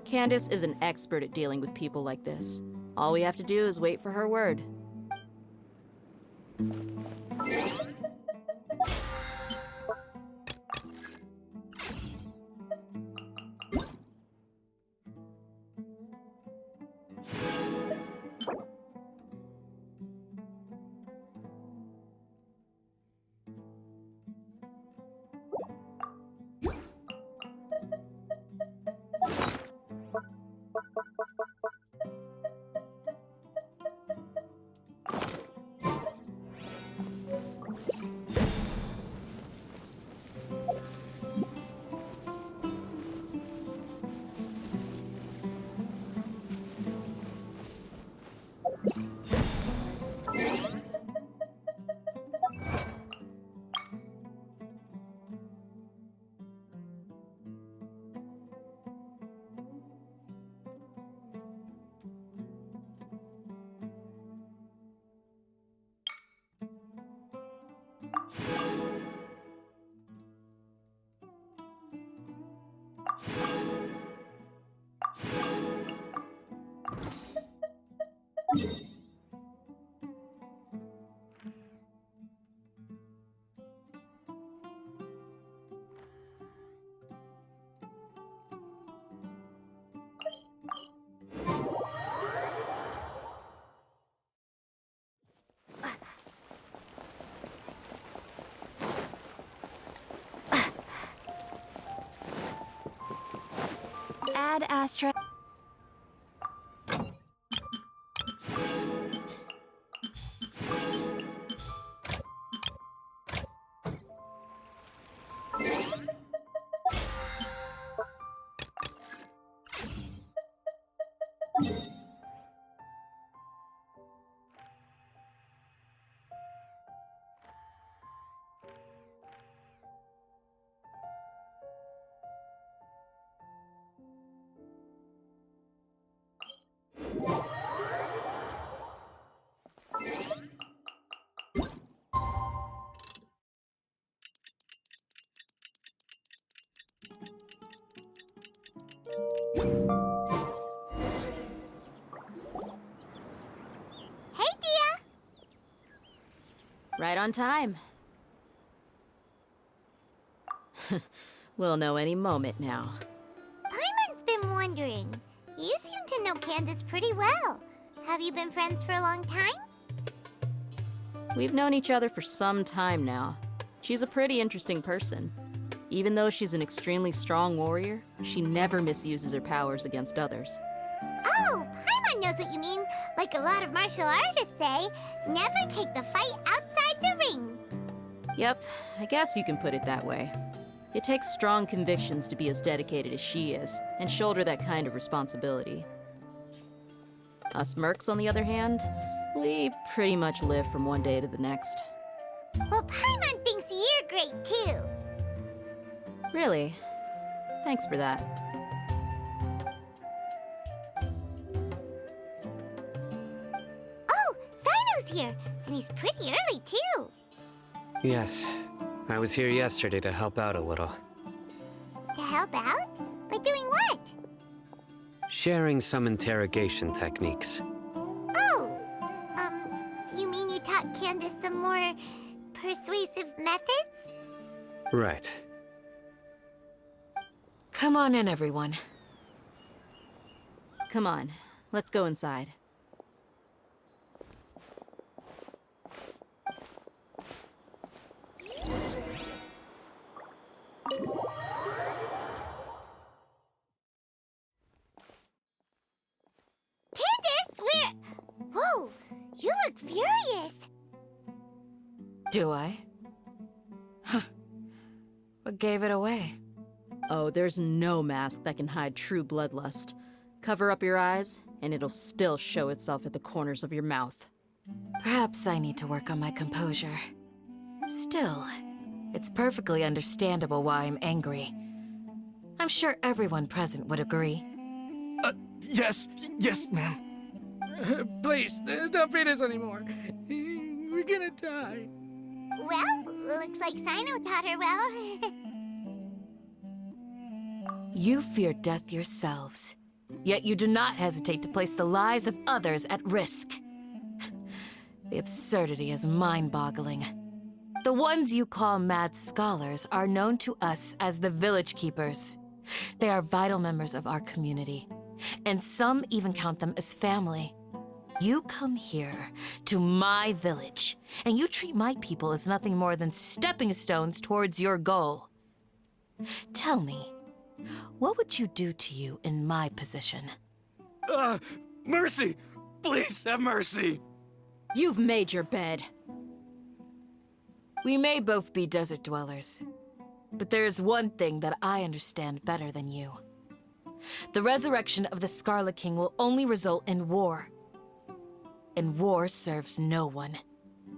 Candace is an expert at dealing with people like this. All we have to do is wait for her word. Add astra. Hey, Dia! Right on time. We'll know any moment now. Paimon's been wondering. You seem to know Candace pretty well. Have you been friends for a long time? We've known each other for some time now. She's a pretty interesting person. Even though she's an extremely strong warrior, she never misuses her powers against others. Oh, Paimon knows what you mean. Like a lot of martial artists say, never take the fight outside the ring. Yep, I guess you can put it that way. It takes strong convictions to be as dedicated as she is, and shoulder that kind of responsibility. Us mercs, on the other hand, we pretty much live from one day to the next. Well, Paimon thinks you're great too. Really? Thanks for that. Oh, Sino's here, and he's pretty early too. Yes. I was here yesterday to help out a little. To help out? By doing what? Sharing some interrogation techniques. Oh, you mean you taught Candace some more persuasive methods? Right. Come on in, everyone. Come on, let's go inside. Candace, where? Whoa, you look furious. Do I? Huh. What gave it away? Oh, there's no mask that can hide true bloodlust. Cover up your eyes, and it'll still show itself at the corners of your mouth. Perhaps I need to work on my composure. Still, it's perfectly understandable why I'm angry. I'm sure everyone present would agree. Yes, ma'am. Please, don't beat us anymore. We're gonna die. Well, looks like Sino taught her well. You fear death yourselves, yet you do not hesitate to place the lives of others at risk. The absurdity is mind-boggling. The ones you call mad scholars are known to us as the Village Keepers. They are vital members of our community, and some even count them as family. You come here, to my village, and you treat my people as nothing more than stepping stones towards your goal. Tell me, what would you do to you in my position? Mercy! Please, have mercy! You've made your bed. We may both be desert dwellers, but there is one thing that I understand better than you. The resurrection of the Scarlet King will only result in war. And war serves no one.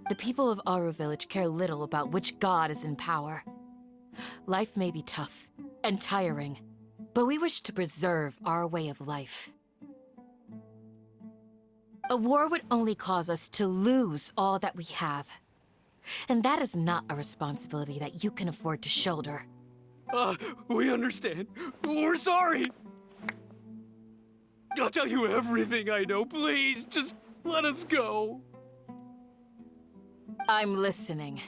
The people of Aru Village care little about which god is in power. Life may be tough and tiring, but we wish to preserve our way of life. A war would only cause us to lose all that we have. And that is not a responsibility that you can afford to shoulder. We understand. We're sorry! I'll tell you everything I know, please. Just let us go. I'm listening.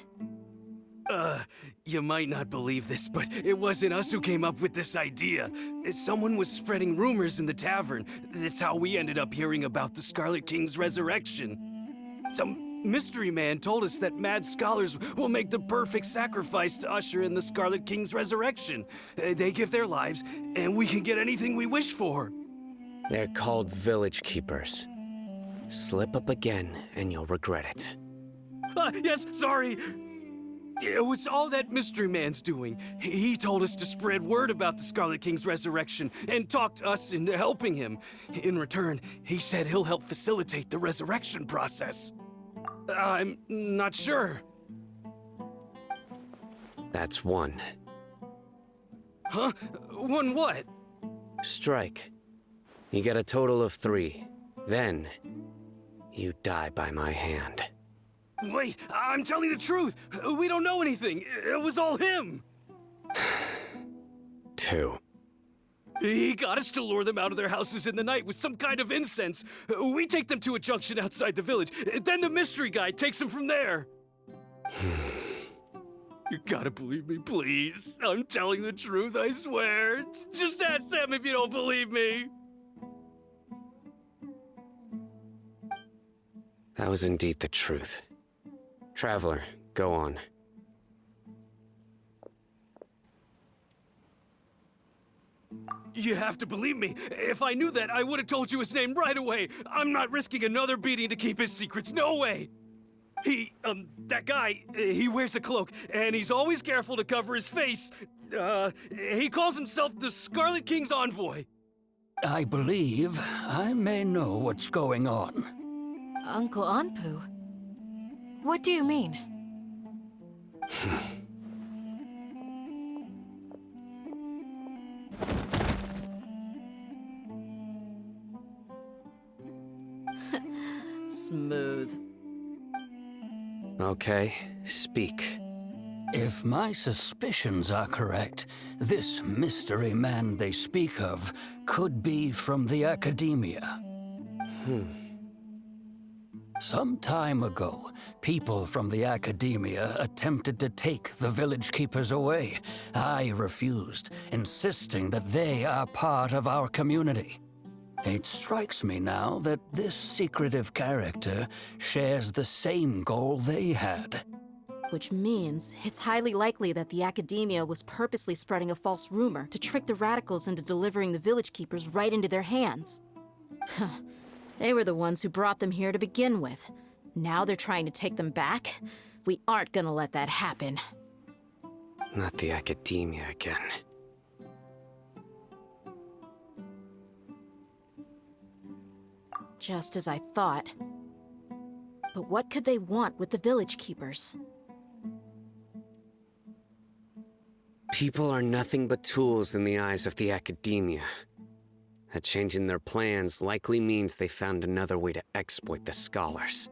You might not believe this, but it wasn't us who came up with this idea. Someone was spreading rumors in the tavern. That's how we ended up hearing about the Scarlet King's resurrection. Some mystery man told us that mad scholars will make the perfect sacrifice to usher in the Scarlet King's resurrection. They give their lives, and we can get anything we wish for. They're called Village Keepers. Slip up again, and you'll regret it. Yes, sorry. It was all that mystery man's doing. He told us to spread word about the Scarlet King's resurrection and talked us into helping him. In return, he said he'll help facilitate the resurrection process. I'm not sure. That's one. Huh? One what? Strike. You get a total of 3. Then, you die by my hand. Wait, I'm telling the truth. We don't know anything. It was all him. 2. He got us to lure them out of their houses in the night with some kind of incense. We take them to a junction outside the village. Then the mystery guy takes them from there. You gotta believe me, please. I'm telling the truth, I swear. Just ask them if you don't believe me. That was indeed the truth. Traveler, go on. You have to believe me. If I knew that, I would have told you his name right away. I'm not risking another beating to keep his secrets. No way. That guy, he wears a cloak, and he's always careful to cover his face. He calls himself the Scarlet King's envoy. I believe I may know what's going on. Uncle Anpu? What do you mean? Smooth. Okay, speak. If my suspicions are correct, this mystery man they speak of could be from the academia. Some time ago, people from the academia attempted to take the village keepers away. I refused, insisting that they are part of our community. It strikes me now that this secretive character shares the same goal they had. Which means it's highly likely that the academia was purposely spreading a false rumor to trick the radicals into delivering the village keepers right into their hands. They were the ones who brought them here to begin with. Now they're trying to take them back? We aren't gonna let that happen. Not the academia again. Just as I thought. But what could they want with the village keepers? People are nothing but tools in the eyes of the academia. A change in their plans likely means they found another way to exploit the scholars.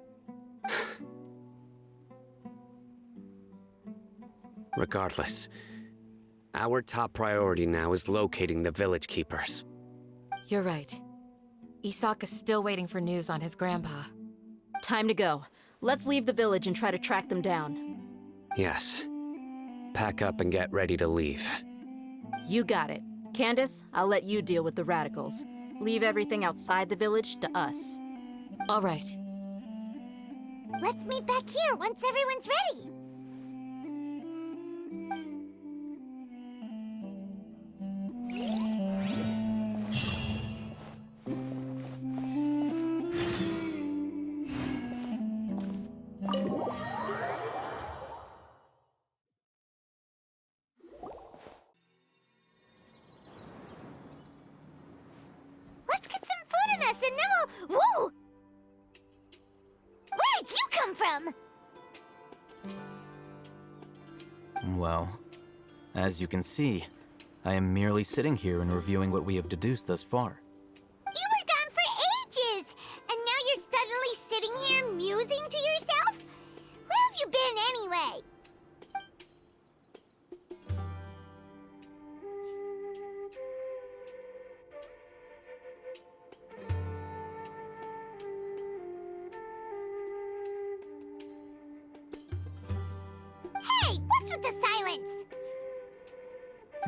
Regardless, Our top priority now is locating the village keepers. You're right. Isak is still waiting for news on his grandpa. Time to go. Let's leave the village and try to track them down. Yes. Pack up and get ready to leave. You got it. Candace, I'll let you deal with the radicals. Leave everything outside the village to us. All right. Let's meet back here once everyone's ready. Let's get some food in us and then we'll... Whoa! Where did you come from? Well, as you can see, I am merely sitting here and reviewing what we have deduced thus far. You were gone for ages, and now you're suddenly sitting here musing to yourself? Where have you been anyway? Hey, what's with the silence?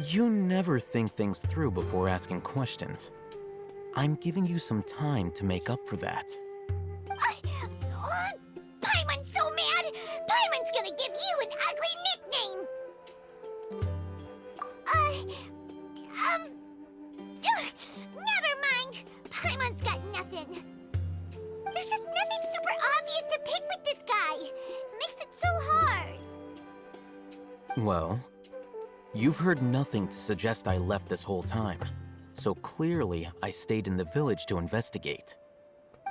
You never think things through before asking questions. I'm giving you some time to make up for that. Paimon's so mad! Paimon's gonna give you an ugly nickname! Never mind. Paimon's got nothing. There's just nothing super obvious to pick with this guy. It makes it so hard. Well, you've heard nothing to suggest I left this whole time, so clearly I stayed in the village to investigate.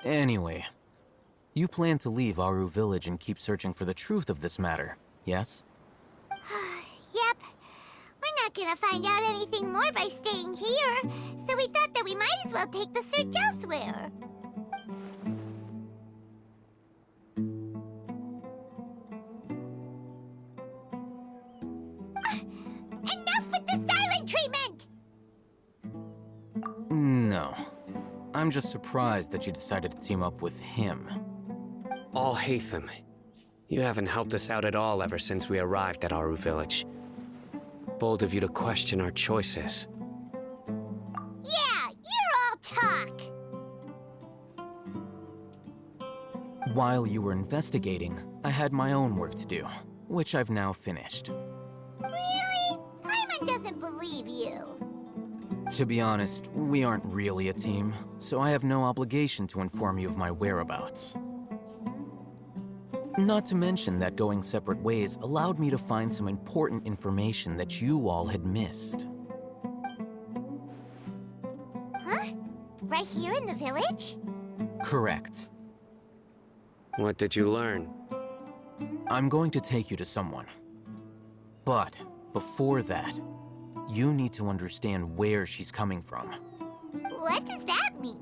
Anyway, you plan to leave Aru village and keep searching for the truth of this matter, yes? Yep. We're not gonna find out anything more by staying here, so we thought that we might as well take the search elsewhere. Enough with the silent treatment! No. I'm just surprised that you decided to team up with him. Alhaitham, you haven't helped us out at all ever since we arrived at Aru village. Bold of you to question our choices. Yeah, you're all talk. While you were investigating, I had my own work to do, which I've now finished. Really? Paimon doesn't believe you. To be honest, we aren't really a team, so I have no obligation to inform you of my whereabouts. Not to mention that going separate ways allowed me to find some important information that you all had missed. Huh? Right here in the village? Correct. What did you learn? I'm going to take you to someone. But before that, you need to understand where she's coming from. What does that mean?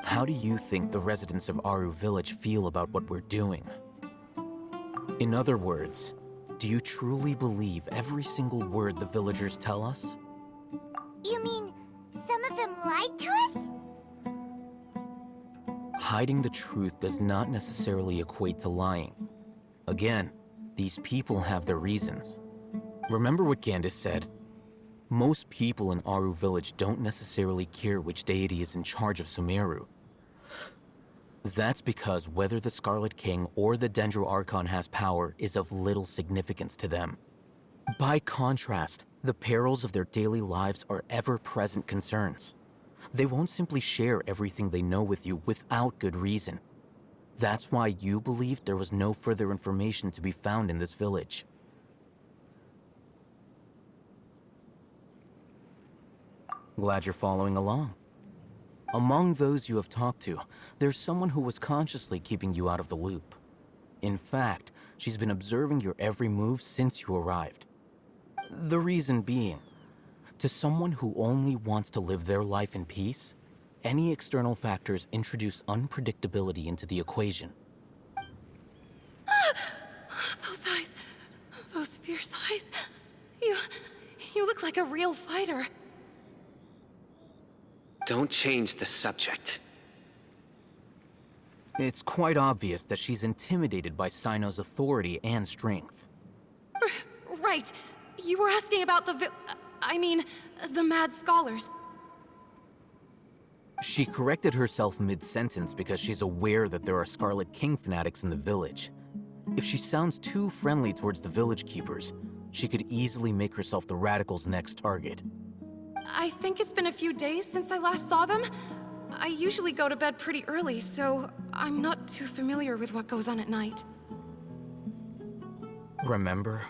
How do you think the residents of Aru village feel about what we're doing? In other words, do you truly believe every single word the villagers tell us? You mean some of them lied to us? Hiding the truth does not necessarily equate to lying. Again, these people have their reasons. Remember what Candace said? Most people in Aru village don't necessarily care which deity is in charge of Sumeru. That's because whether the Scarlet King or the Dendro Archon has power is of little significance to them. By contrast, the perils of their daily lives are ever-present concerns. They won't simply share everything they know with you without good reason. That's why you believed there was no further information to be found in this village. Glad you're following along. Among those you have talked to, there's someone who was consciously keeping you out of the loop. In fact, she's been observing your every move since you arrived. The reason being, to someone who only wants to live their life in peace, any external factors introduce unpredictability into the equation. Those eyes. Those fierce eyes. guys, you look like a real fighter. Don't change the subject. It's quite obvious that she's intimidated by Sino's authority and strength. Right. You were asking about the mad scholars. She corrected herself mid-sentence because she's aware that there are Scarlet King fanatics in the village. If she sounds too friendly towards the village keepers, she could easily make herself the Radicals' next target. I think it's been a few days since I last saw them. I usually go to bed pretty early, so I'm not too familiar with what goes on at night. Remember?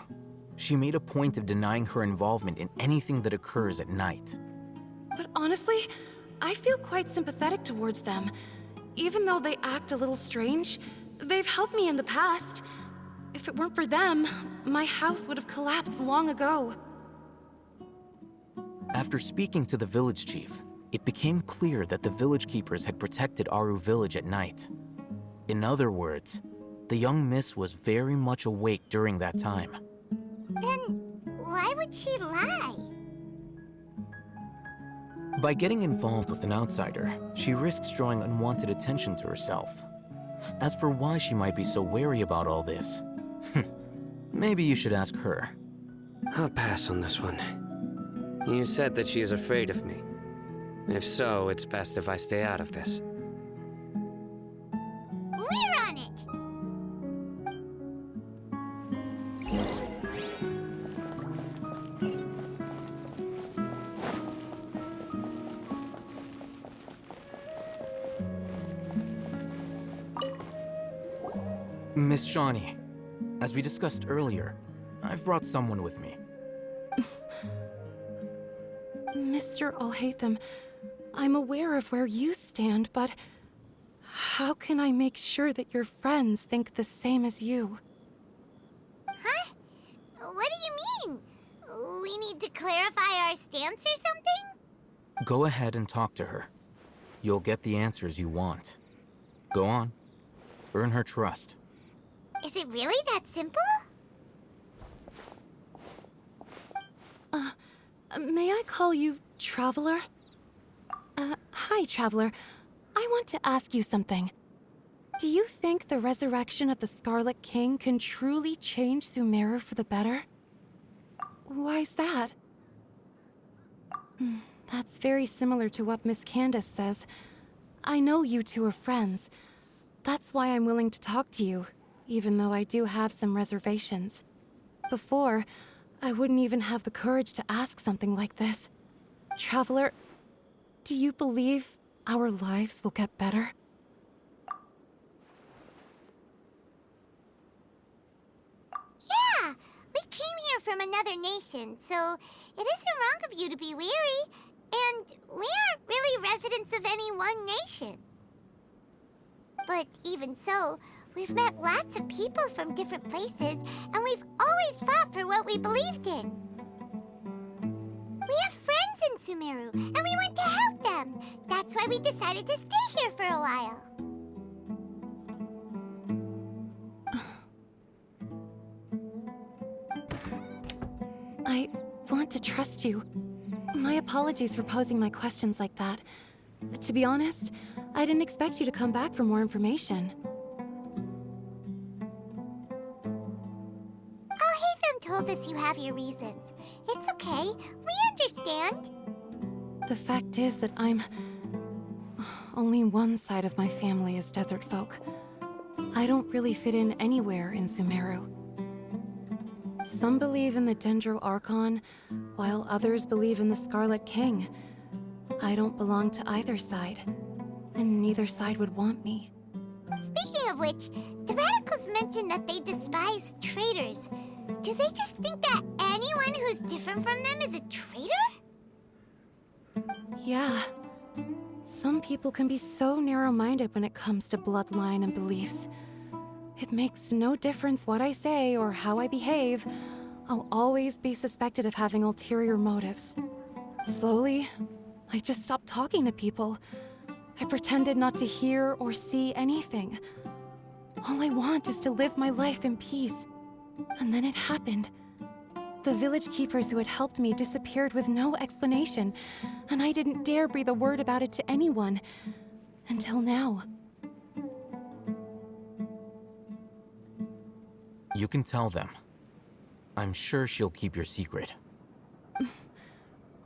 She made a point of denying her involvement in anything that occurs at night. But honestly, I feel quite sympathetic towards them. Even though they act a little strange, they've helped me in the past. If it weren't for them, my house would have collapsed long ago. After speaking to the village chief, it became clear that the village keepers had protected Aru village at night. In other words, the young miss was very much awake during that time. Then why would she lie? By getting involved with an outsider, she risks drawing unwanted attention to herself. As for why she might be so wary about all this, maybe you should ask her. I'll pass on this one. You said that she is afraid of me. If so, it's best if I stay out of this. We're on it! Miss Shawnee, as we discussed earlier, I've brought someone with me. Mr. Alhaitham, I'm aware of where you stand, but how can I make sure that your friends think the same as you? Huh? What do you mean? We need to clarify our stance or something? Go ahead and talk to her. You'll get the answers you want. Go on. Earn her trust. Is it really that simple? May I call you Traveler? Hi, Traveler. I want to ask you something. Do you think the resurrection of the Scarlet King can truly change Sumeru for the better? Why's that? That's very similar to what Miss Candace says. I know you two are friends. That's why I'm willing to talk to you, even though I do have some reservations. Before, I wouldn't even have the courage to ask something like this. Traveler, do you believe our lives will get better? Yeah! We came here from another nation, so it isn't wrong of you to be weary. And we aren't really residents of any one nation. But even so, we've met lots of people from different places, and we've always fought for what we believed in. We have friends in Sumeru, and we want to help them. That's why we decided to stay here for a while. I want to trust you. My apologies for posing my questions like that. To be honest, I didn't expect you to come back for more information. Alhaitham told us you have your reasons. It's okay. We understand. The fact is that only one side of my family is desert folk. I don't really fit in anywhere in Sumeru. Some believe in the Dendro Archon, while others believe in the Scarlet King. I don't belong to either side, and neither side would want me. Speaking of which, the Radicals mentioned that they despise traitors. Do they just think that anyone who's different from them is a traitor? Yeah. Some people can be so narrow-minded when it comes to bloodline and beliefs. It makes no difference what I say or how I behave. I'll always be suspected of having ulterior motives. Slowly, I just stopped talking to people. I pretended not to hear or see anything. All I want is to live my life in peace. And then it happened. The village keepers who had helped me disappeared with no explanation, and I didn't dare breathe a word about it to anyone. Until now. You can tell them. I'm sure she'll keep your secret.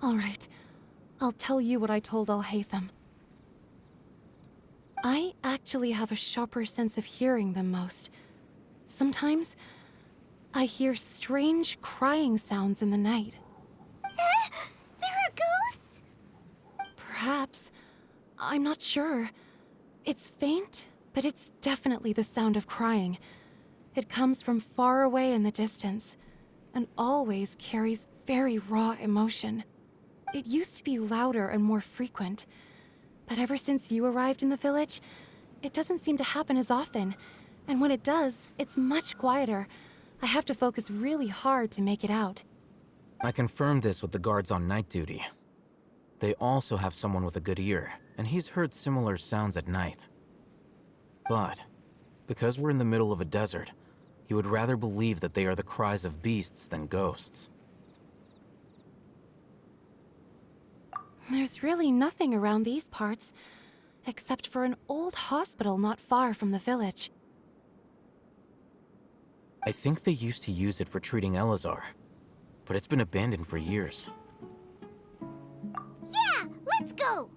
All right. I'll tell you what I told Alhaitham. I actually have a sharper sense of hearing than most. Sometimes, I hear strange crying sounds in the night. There are ghosts? Perhaps. I'm not sure. It's faint, but it's definitely the sound of crying. It comes from far away in the distance, and always carries very raw emotion. It used to be louder and more frequent, but ever since you arrived in the village, it doesn't seem to happen as often, and when it does, it's much quieter. I have to focus really hard to make it out. I confirmed this with the guards on night duty. They also have someone with a good ear, and he's heard similar sounds at night. But, because we're in the middle of a desert, he would rather believe that they are the cries of beasts than ghosts. There's really nothing around these parts, except for an old hospital not far from the village. I think they used to use it for treating Elazar, but it's been abandoned for years. Yeah, let's go!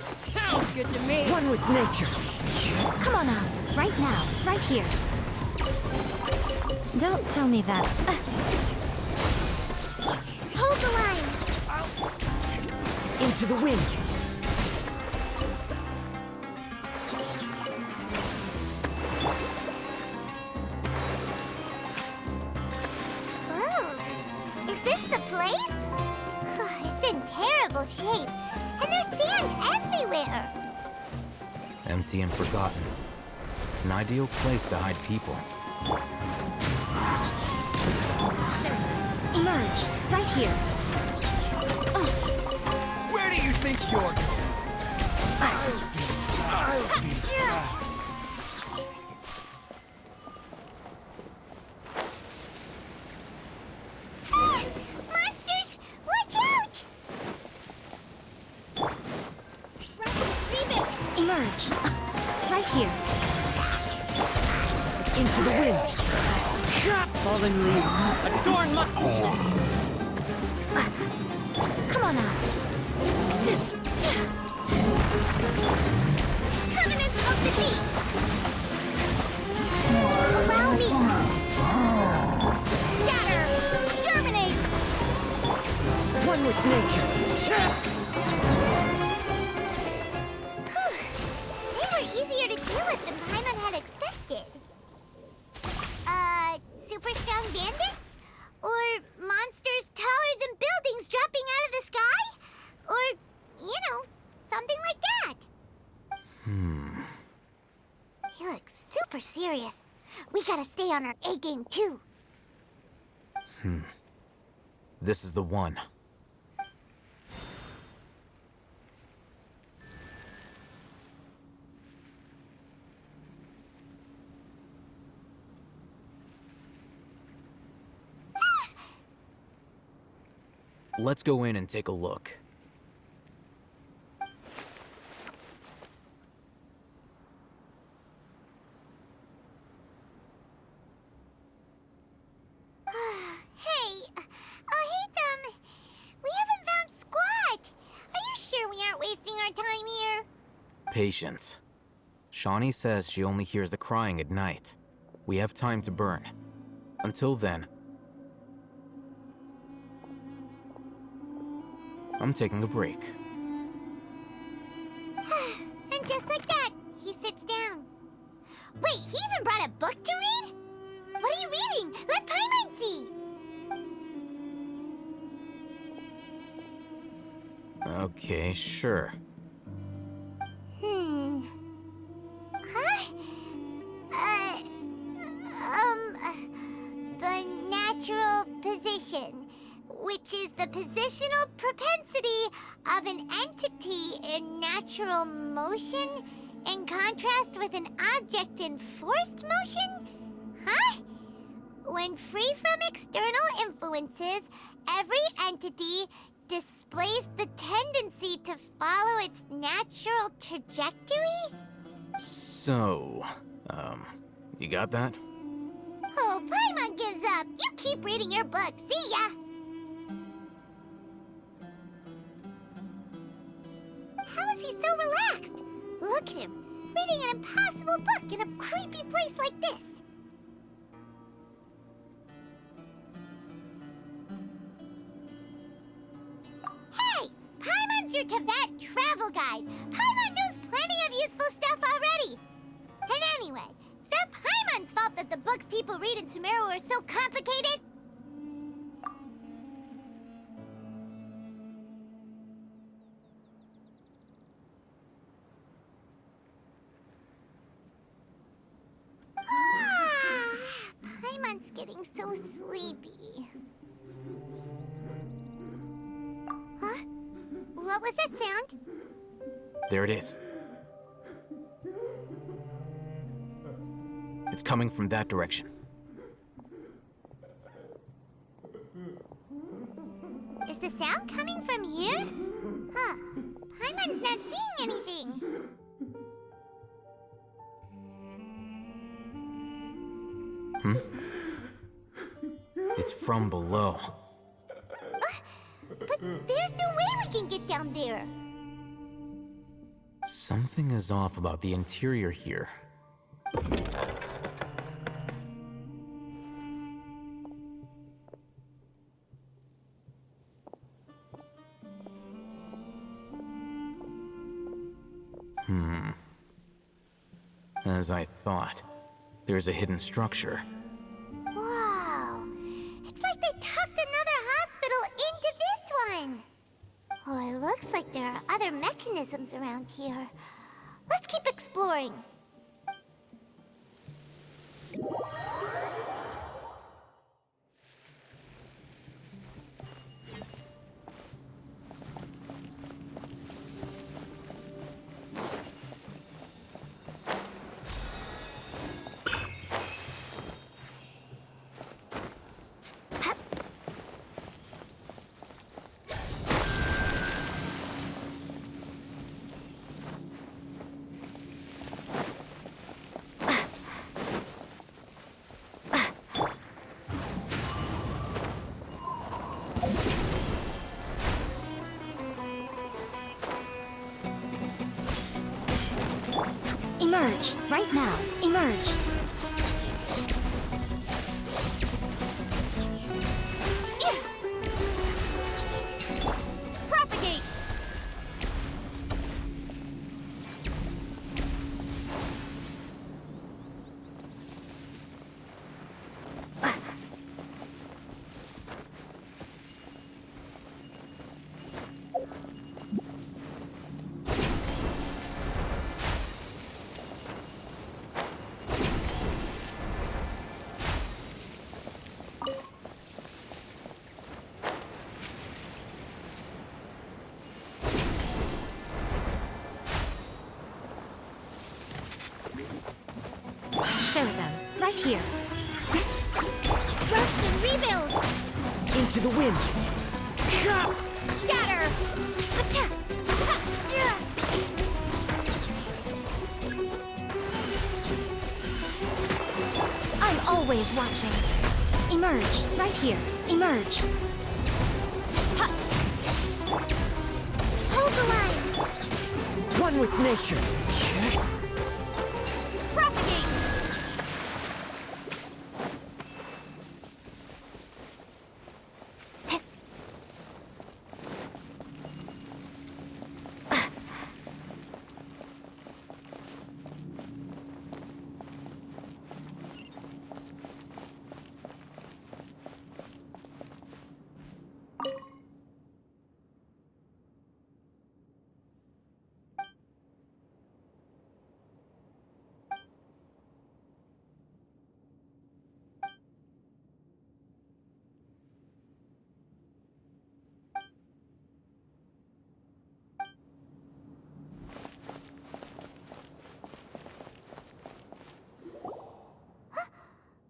Sounds good to me. One with nature. Come on out, right now, right here. Don't tell me that. Hold the line! Into the wind. Oh, is this the place? It's in terrible shape, and there's sand everywhere. Empty and forgotten. An ideal place to hide people. Emerge, right here. Where do you think you're going? Monsters, watch out! Emerge, right here. Into the wind. Fallen leaves. Adorn my... Come on out. Covenants of the deep! Allow me! Scatter! Germinate! One with nature. They were easier to deal with than Paimon had expected. Super strong bandits? Or monsters taller than buildings dropping out of the sky? Or, something like that. He looks super serious. We gotta stay on our A game too. This is the one. Let's go in and take a look. Hey, Alhaitham, we haven't found Patience. Shawnee says she only hears the crying at night. We have time to burn. Until then, I'm taking a break. And just like that, he sits down. Wait, he even brought a book to read? What are you reading? Let Paimon see! Okay, sure. Huh? The natural position, which is the positional propensity of an entity in natural motion in contrast with an object in forced motion? Huh? When free from external influences, every entity displays the tendency to follow its natural trajectory? So, you got that? Oh, Paimon gives up. You keep reading your book. See ya! How is he so relaxed? Look at him, reading an impossible book in a creepy place like this. Hey! Paimon's your Tibet travel guide. Paimon knows plenty of useful stuff already. And anyway, is that Paimon's fault that the books people read in Sumeru are so complicated? Paimon's getting so sleepy. Huh? What was that sound? There it is. It's coming from that direction. Is the sound coming from here? Huh. Paimon's not seeing anything. It's from below. But there's no way we can get down there. Something is off about the interior here. As I thought, there's a hidden structure. Wow. It's like they tucked another hospital into this one. Oh, it looks like there are other mechanisms around here. Let's keep exploring. Emerge, right now. Emerge. Propagate! Show them. Right here. Rust and rebuild! Into the wind. Scatter! I'm always watching. Emerge, right here. Emerge. Hold the line! One one with nature. Propagate!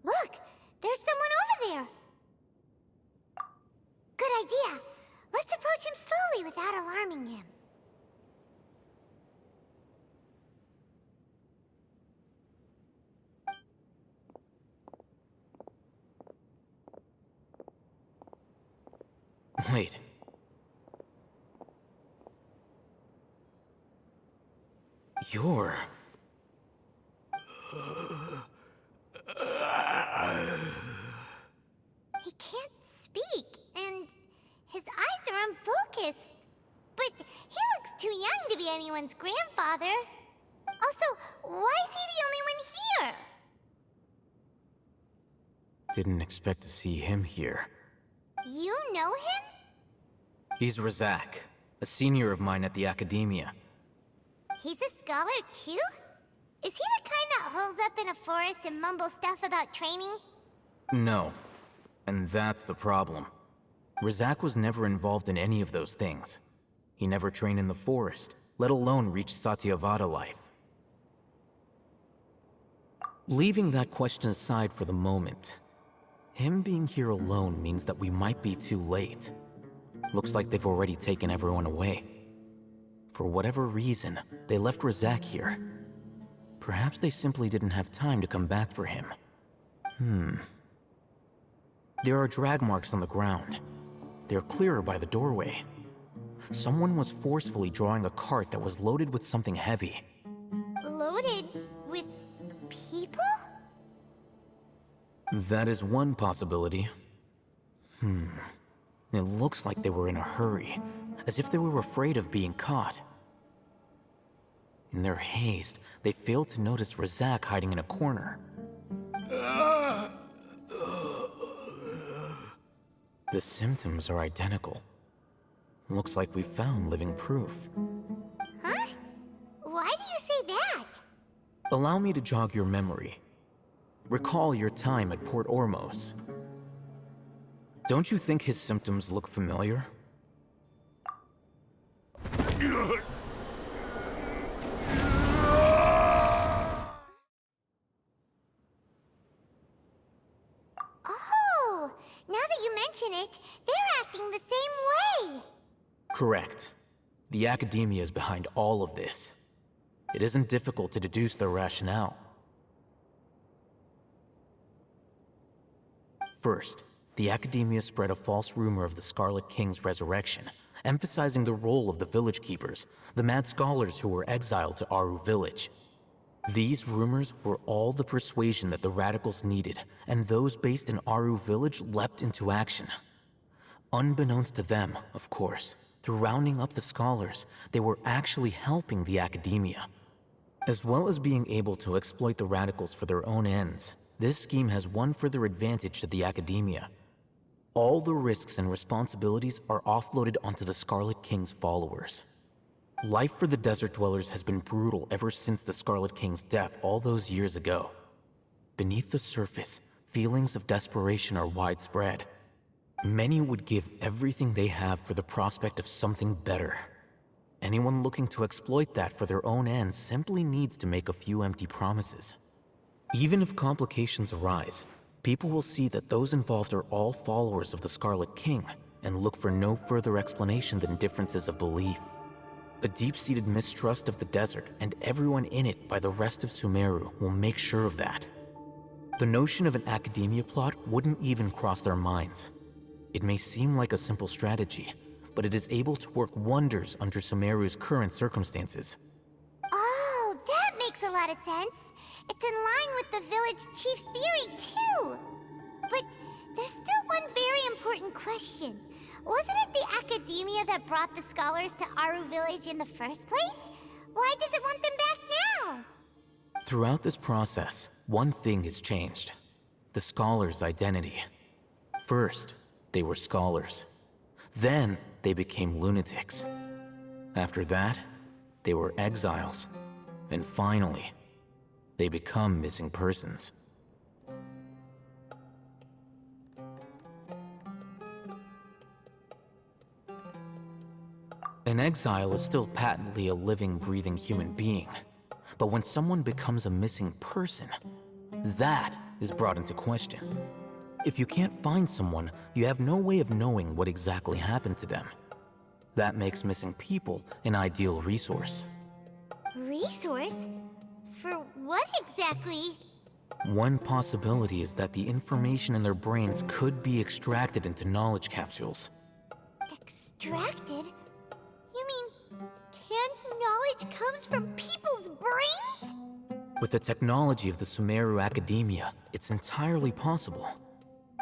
Look, there's someone over there. Good idea. Let's approach him slowly without alarming him. Wait. You're... He can't speak, and his eyes are unfocused. But he looks too young to be anyone's grandfather. Also, why is he the only one here? Didn't expect to see him here. You know him? He's Razak, a senior of mine at the Academia. He's a scholar too? Is he the kind that holes up in a forest and mumbles stuff about training? No. And that's the problem. Razak was never involved in any of those things. He never trained in the forest, let alone reach Satyavada life. Leaving that question aside for the moment, him being here alone means that we might be too late. Looks like they've already taken everyone away. For whatever reason, they left Razak here. Perhaps they simply didn't have time to come back for him. There are drag marks on the ground. They're clearer by the doorway. Someone was forcefully drawing a cart that was loaded with something heavy. Loaded with people? That is one possibility. It looks like they were in a hurry, as if they were afraid of being caught. In their haste, they failed to notice Razak hiding in a corner. The symptoms are identical. Looks like we found living proof. Huh? Why do you say that? Allow me to jog your memory. Recall your time at Port Ormos. Don't you think his symptoms look familiar? Oh, now that you mention it, they're acting the same way. Correct. The Academia is behind all of this. It isn't difficult to deduce their rationale. First, the Academia spread a false rumor of the Scarlet King's resurrection, emphasizing the role of the Village Keepers, the mad scholars who were exiled to Aru Village. These rumors were all the persuasion that the Radicals needed, and those based in Aru Village leapt into action. Unbeknownst to them, of course, through rounding up the scholars, they were actually helping the Academia. As well as being able to exploit the Radicals for their own ends, this scheme has one further advantage to the Academia. All the risks and responsibilities are offloaded onto the Scarlet King's followers. Life for the Desert Dwellers has been brutal ever since the Scarlet King's death all those years ago. Beneath the surface, feelings of desperation are widespread. Many would give everything they have for the prospect of something better. Anyone looking to exploit that for their own ends simply needs to make a few empty promises. Even if complications arise, people will see that those involved are all followers of the Scarlet King and look for no further explanation than differences of belief. A deep-seated mistrust of the desert and everyone in it by the rest of Sumeru will make sure of that. The notion of an Academia plot wouldn't even cross their minds. It may seem like a simple strategy, but it is able to work wonders under Sumeru's current circumstances. a lot of sense. It's in line with the village chief's theory, too. But there's still one very important question. Wasn't it the academia that brought the scholars to Aru Village in the first place? Why does it want them back now? Throughout this process, one thing has changed. The scholars' identity. First, they were scholars. Then, they became lunatics. After that, they were exiles. And finally, they become missing persons. An exile is still patently a living, breathing human being. But when someone becomes a missing person, that is brought into question. If you can't find someone, you have no way of knowing what exactly happened to them. That makes missing people an ideal resource. Resource? For what exactly? One possibility is that the information in their brains could be extracted into knowledge capsules. Extracted? You mean canned knowledge comes from people's brains? With the technology of the Sumeru Academia, it's entirely possible.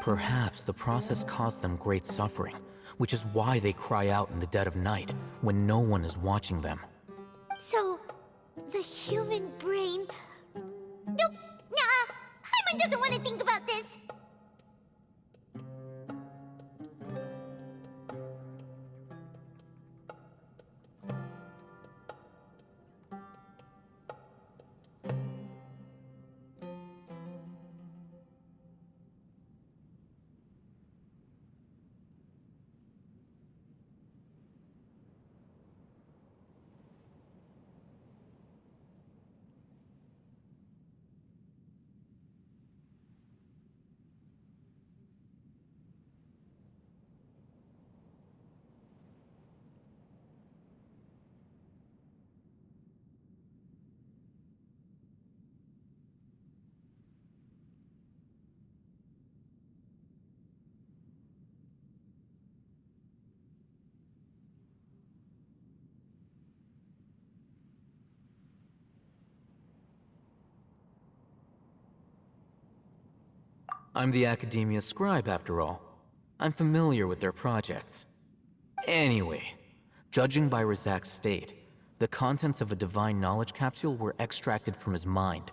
Perhaps the process caused them great suffering, which is why they cry out in the dead of night when no one is watching them. So, the human brain... Nope, nah, Paimon doesn't want to think about this. I'm the Academia scribe, after all. I'm familiar with their projects. Anyway, judging by Razak's state, the contents of a divine knowledge capsule were extracted from his mind.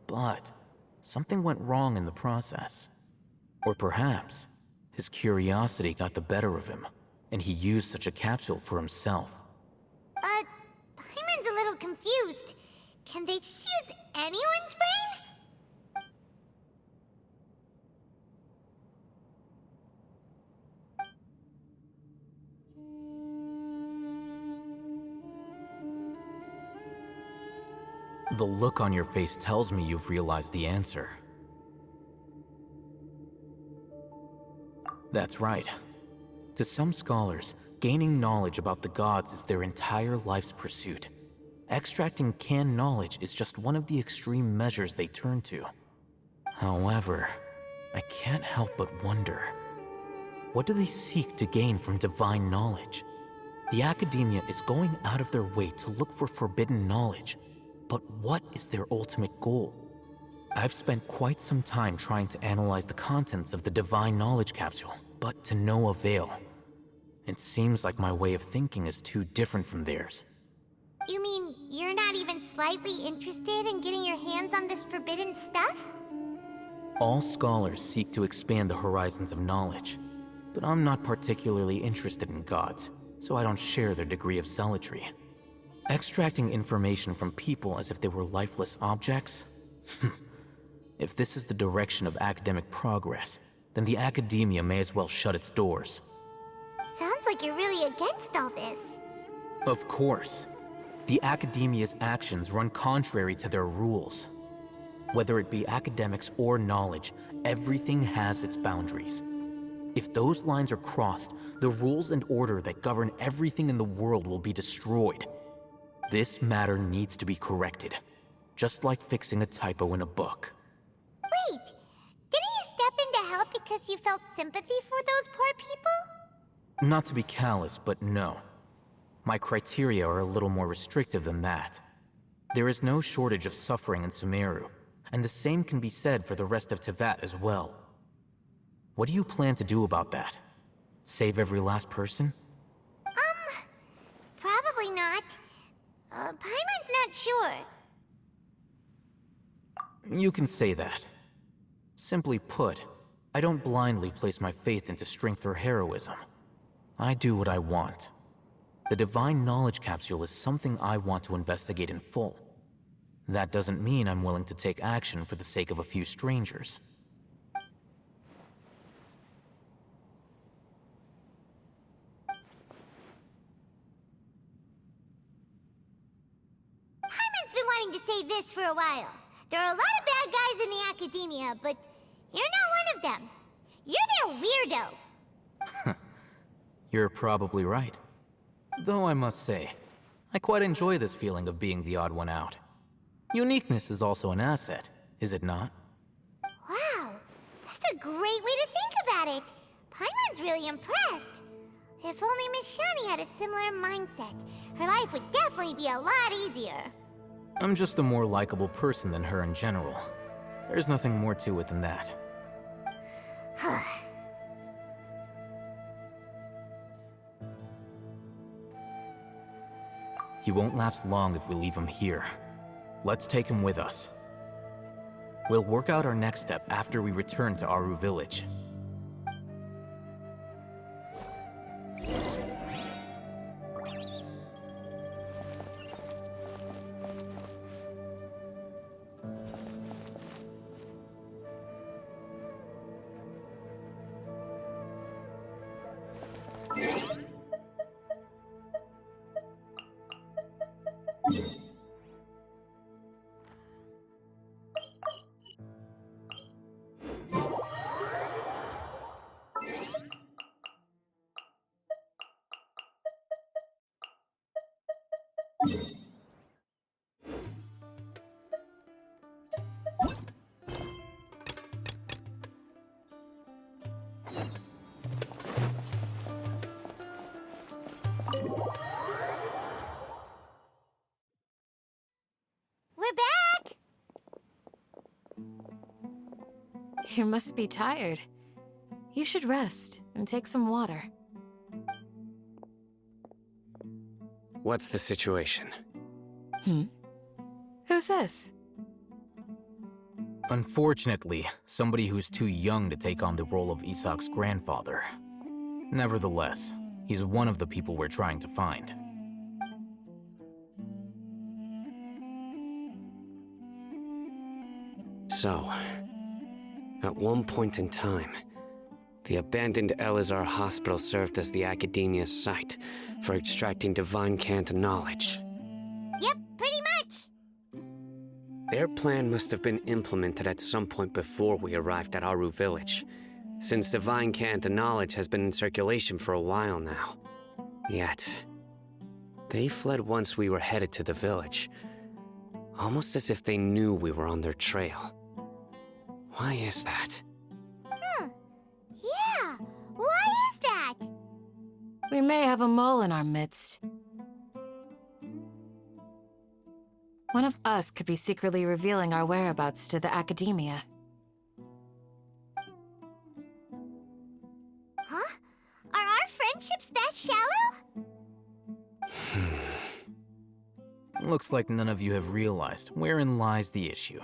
But something went wrong in the process. Or perhaps his curiosity got the better of him, and he used such a capsule for himself. But Paimon's a little confused. Can they just use anyone's brain? The look on your face tells me you've realized the answer. That's right. To some scholars, gaining knowledge about the gods is their entire life's pursuit. Extracting canned knowledge is just one of the extreme measures they turn to. However, I can't help but wonder, what do they seek to gain from divine knowledge? The Academia is going out of their way to look for forbidden knowledge. But what is their ultimate goal? I've spent quite some time trying to analyze the contents of the divine knowledge capsule, but to no avail. It seems like my way of thinking is too different from theirs. You mean you're not even slightly interested in getting your hands on this forbidden stuff? All scholars seek to expand the horizons of knowledge, but I'm not particularly interested in gods, so I don't share their degree of zealotry. Extracting information from people as if they were lifeless objects? If this is the direction of academic progress, then the Academia may as well shut its doors. Sounds like you're really against all this. Of course. The Academia's actions run contrary to their rules. Whether it be academics or knowledge, everything has its boundaries. If those lines are crossed, the rules and order that govern everything in the world will be destroyed. This matter needs to be corrected, just like fixing a typo in a book. Wait, didn't you step in to help because you felt sympathy for those poor people? Not to be callous, but no. My criteria are a little more restrictive than that. There is no shortage of suffering in Sumeru, and the same can be said for the rest of Teyvat as well. What do you plan to do about that? Save every last person? Probably not. Paimon's not sure. You can say that. Simply put, I don't blindly place my faith into strength or heroism. I do what I want. The Divine Knowledge Capsule is something I want to investigate in full. That doesn't mean I'm willing to take action for the sake of a few strangers. Paimon's been wanting to say this for a while. There are a lot of bad guys in the academia, but you're not one of them. You're their weirdo. You're probably right. Though I must say, I quite enjoy this feeling of being the odd one out. Uniqueness is also an asset, is it not? Wow, that's a great way to think about it. Paimon's really impressed. If only Miss Shani had a similar mindset, her life would definitely be a lot easier. I'm just a more likable person than her in general. There's nothing more to it than that. He won't last long if we leave him here. Let's take him with us. We'll work out our next step after we return to Aru Village. We're back! You must be tired. You should rest and take some water. What's the situation? Who's this? Unfortunately, somebody who's too young to take on the role of Isak's grandfather. Nevertheless, he's one of the people we're trying to find. So, at one point in time, the abandoned Elazar Hospital served as the Academia's site for extracting divine cant knowledge. Yep, pretty much. Their plan must have been implemented at some point before we arrived at Aru Village, since divine cant knowledge has been in circulation for a while now. Yet, they fled once we were headed to the village, almost as if they knew we were on their trail. Why is that? Yeah, why is that? We may have a mole in our midst. One of us could be secretly revealing our whereabouts to the Academia. Huh? Are our friendships that shallow? Looks like none of you have realized wherein lies the issue.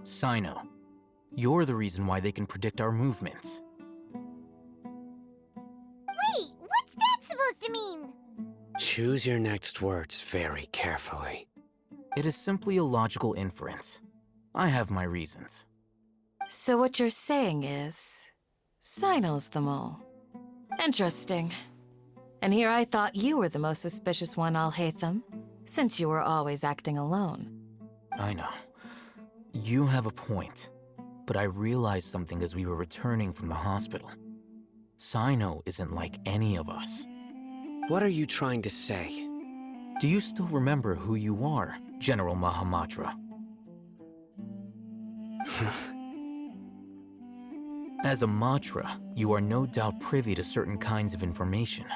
Sino, you're the reason why they can predict our movements. Wait, what's that supposed to mean? Choose your next words very carefully. It is simply a logical inference. I have my reasons. So what you're saying is, Sino's the mole. Interesting. And here I thought you were the most suspicious one, Alhaitham, since you were always acting alone. I know. You have a point, but I realized something as we were returning from the hospital. Sino isn't like any of us. What are you trying to say? Do you still remember who you are, General Mahamantra? As a Matra, you are no doubt privy to certain kinds of information.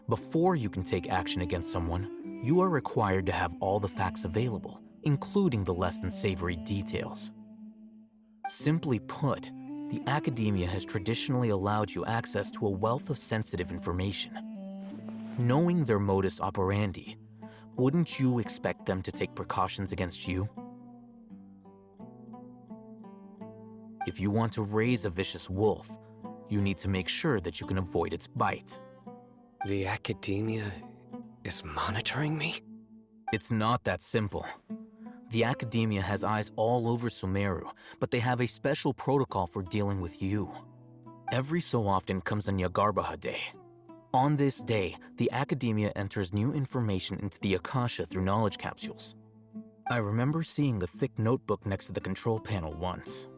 Before you can take action against someone, you are required to have all the facts available, including the less than savory details. Simply put, the academia has traditionally allowed you access to a wealth of sensitive information. Knowing their modus operandi, wouldn't you expect them to take precautions against you? If you want to raise a vicious wolf, you need to make sure that you can avoid its bite. The academia is monitoring me? It's not that simple. The academia has eyes all over Sumeru, but they have a special protocol for dealing with you. Every so often comes a Nyagarbaha Day. On this day, the academia enters new information into the Akasha through knowledge capsules. I remember seeing the thick notebook next to the control panel once.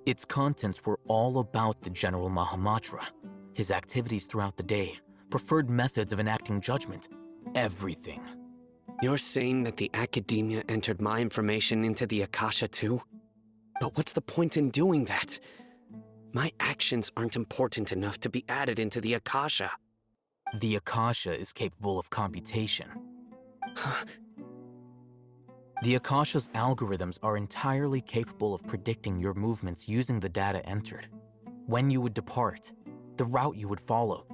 Its contents were all about the General Mahamantra, his activities throughout the day, preferred methods of enacting judgment, everything. You're saying that the academia entered my information into the Akasha too? But what's the point in doing that? My actions aren't important enough to be added into the Akasha. The Akasha is capable of computation. The Akasha's algorithms are entirely capable of predicting your movements using the data entered. When you would depart, the route you would follow,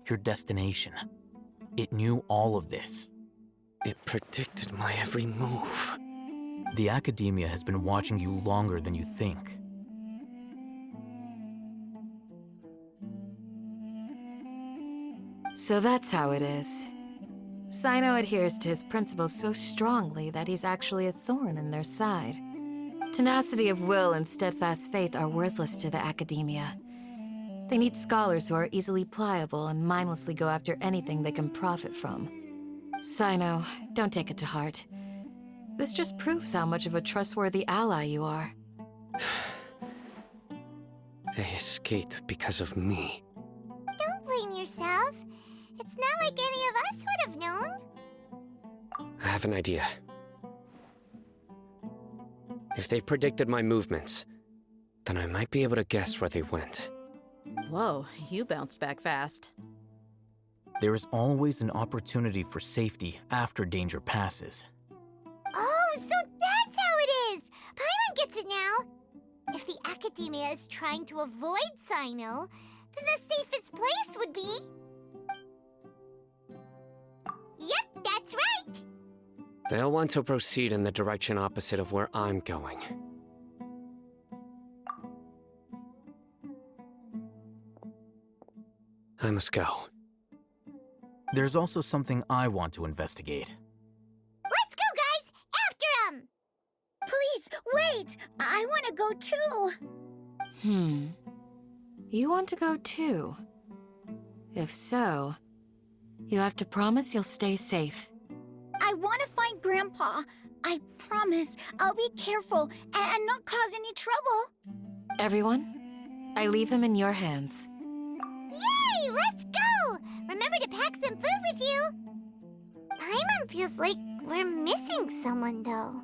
your destination. It knew all of this. It predicted my every move. The academia has been watching you longer than you think. So that's how it is. Sino adheres to his principles so strongly that he's actually a thorn in their side. Tenacity of will and steadfast faith are worthless to the academia. They need scholars who are easily pliable and mindlessly go after anything they can profit from. Sino, don't take it to heart. This just proves how much of a trustworthy ally you are. They escaped because of me. Don't blame yourself. It's not like any of us would have known. I have an idea. If they predicted my movements, then I might be able to guess where they went. Whoa, you bounced back fast. There is always an opportunity for safety after danger passes. Oh, so that's how it is! Paimon gets it now! If the academia is trying to avoid Sino, then the safest place would be... Yep, that's right! They'll want to proceed in the direction opposite of where I'm going. I must go. There's also something I want to investigate. Let's go, guys! After him! Please, wait! I want to go too! You want to go too? If so, you have to promise you'll stay safe. I want to find Grandpa. I promise I'll be careful and not cause any trouble. Everyone, I leave him in your hands. Yay! Let's go! Remember to pack some food with you! Paimon feels like we're missing someone, though.